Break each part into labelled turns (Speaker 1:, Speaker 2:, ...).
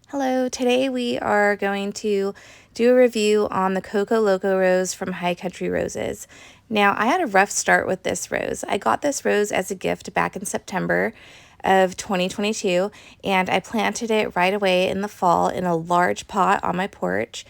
Speaker 1: Hello, today we are going to do a review on the Koko Loko rose from High Country Roses. Now, I had a rough start with this rose. I got this rose as a gift back in September of 2022, and I planted it right away in the fall in a large pot on my porch.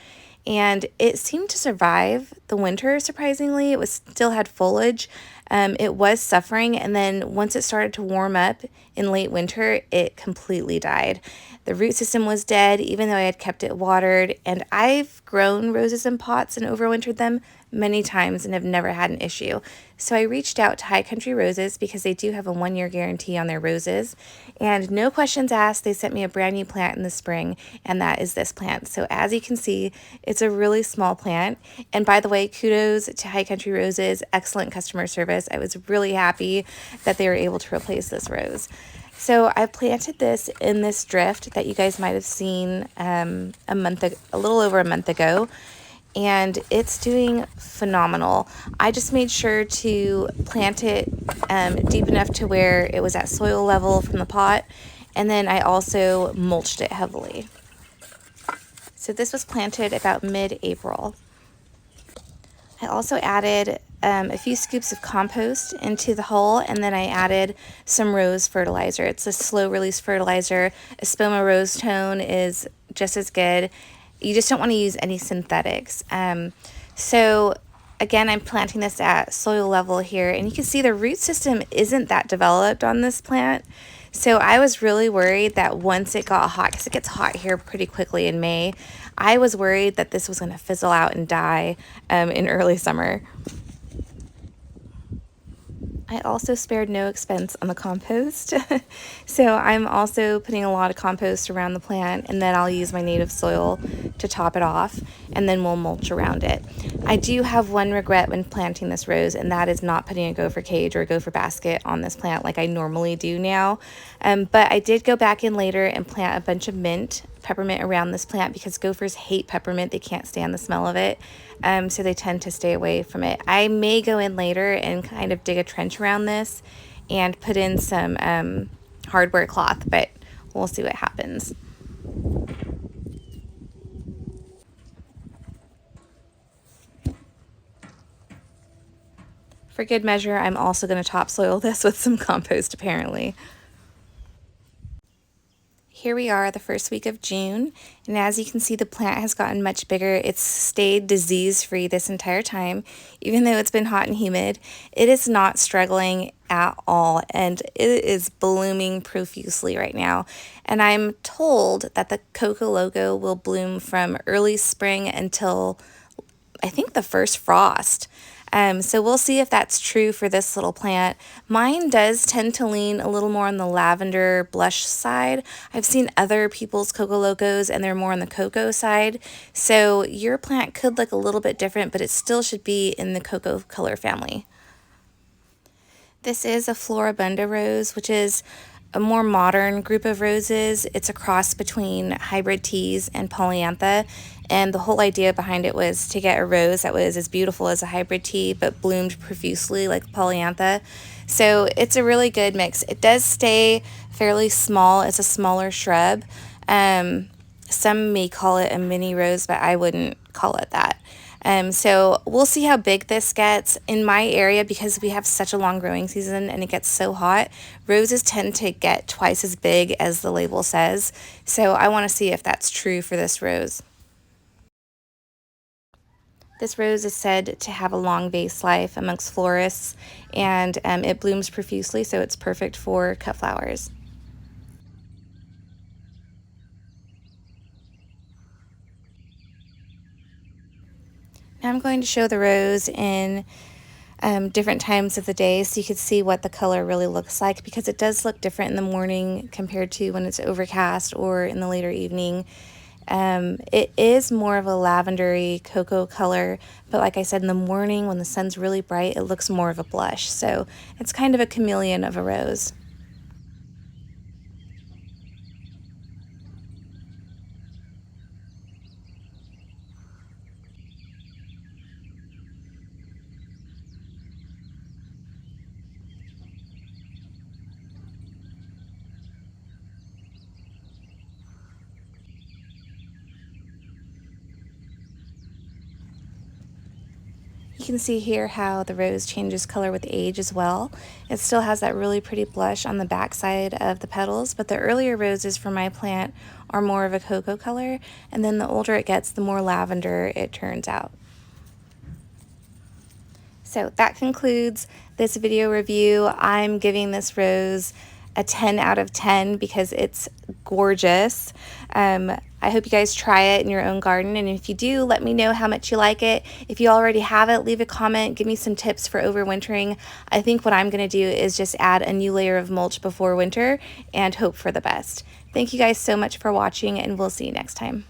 Speaker 1: And it seemed to survive the winter, surprisingly. It was still had foliage. It was suffering, and then once it started to warm up in late winter, it completely died. The root system was dead, even though I had kept it watered, and I've grown roses in pots and overwintered them many times and have never had an issue. So I reached out to High Country Roses because they do have a 1-year guarantee on their roses, and no questions asked, they sent me a brand new plant in the spring, and that is this plant. So as you can see, it's a really small plant, and by the way, kudos to High Country Roses, excellent customer service. I was really happy that they were able to replace this rose. So I planted this in this drift that you guys might have seen a little over a month ago, and it's doing phenomenal. I just made sure to plant it deep enough to where it was at soil level from the pot, and then I also mulched it heavily. So this was planted about mid-April. I also added a few scoops of compost into the hole, and then I added some rose fertilizer. It's a slow release fertilizer. Espoma Rose Tone is just as good. You just don't want to use any synthetics. So again, I'm planting this at soil level here, and you can see the root system isn't that developed on this plant. So I was really worried that once it got hot, because it gets hot here pretty quickly in May, I was worried that this was going to fizzle out and die in early summer. I also spared no expense on the compost. So I'm also putting a lot of compost around the plant, and then I'll use my native soil to top it off, and then we'll mulch around it. I do have one regret when planting this rose, and that is not putting a gopher cage or a gopher basket on this plant like I normally do now. But I did go back in later and plant a bunch of peppermint around this plant because gophers hate peppermint. They can't stand the smell of it. So they tend to stay away from it. I may go in later and kind of dig a trench around this and put in some hardware cloth, but we'll see what happens. For good measure, I'm also going to topsoil this with some compost apparently. Here we are the first week of June, and as you can see, the plant has gotten much bigger. It's stayed disease-free this entire time. Even though it's been hot and humid, it is not struggling at all, and it is blooming profusely right now. And I'm told that the Koko Loko will bloom from early spring until I think the first frost. So we'll see if that's true for this little plant. Mine does tend to lean a little more on the lavender blush side. I've seen other people's Koko Locos and they're more on the cocoa side. So your plant could look a little bit different, but it still should be in the cocoa color family. This is a Floribunda rose, which is a more modern group of roses. It's a cross between hybrid teas and polyantha, and the whole idea behind it was to get a rose that was as beautiful as a hybrid tea but bloomed profusely like polyantha. So it's a really good mix. It does stay fairly small. It's a smaller shrub. Some may call it a mini rose, but I wouldn't call it that. So we'll see how big this gets. In my area, because we have such a long growing season and it gets so hot, roses tend to get twice as big as the label says. So I want to see if that's true for this rose. This rose is said to have a long vase life amongst florists, and it blooms profusely, so it's perfect for cut flowers. Now I'm going to show the rose in different times of the day so you can see what the color really looks like, because it does look different in the morning compared to when it's overcast or in the later evening. It is more of a lavendery cocoa color, but like I said, in the morning when the sun's really bright, it looks more of a blush. So it's kind of a chameleon of a rose. You can see here how the rose changes color with age as well. It still has that really pretty blush on the back side of the petals, but the earlier roses from my plant are more of a cocoa color, and then the older it gets, the more lavender it turns out. So that concludes this video review. I'm giving this rose a 10 out of 10 because it's gorgeous. I hope you guys try it in your own garden, and if you do, let me know how much you like it. If you already have it, leave a comment, give me some tips for overwintering. I think what I'm going to do is just add a new layer of mulch before winter and hope for the best. Thank you guys so much for watching, and we'll see you next time.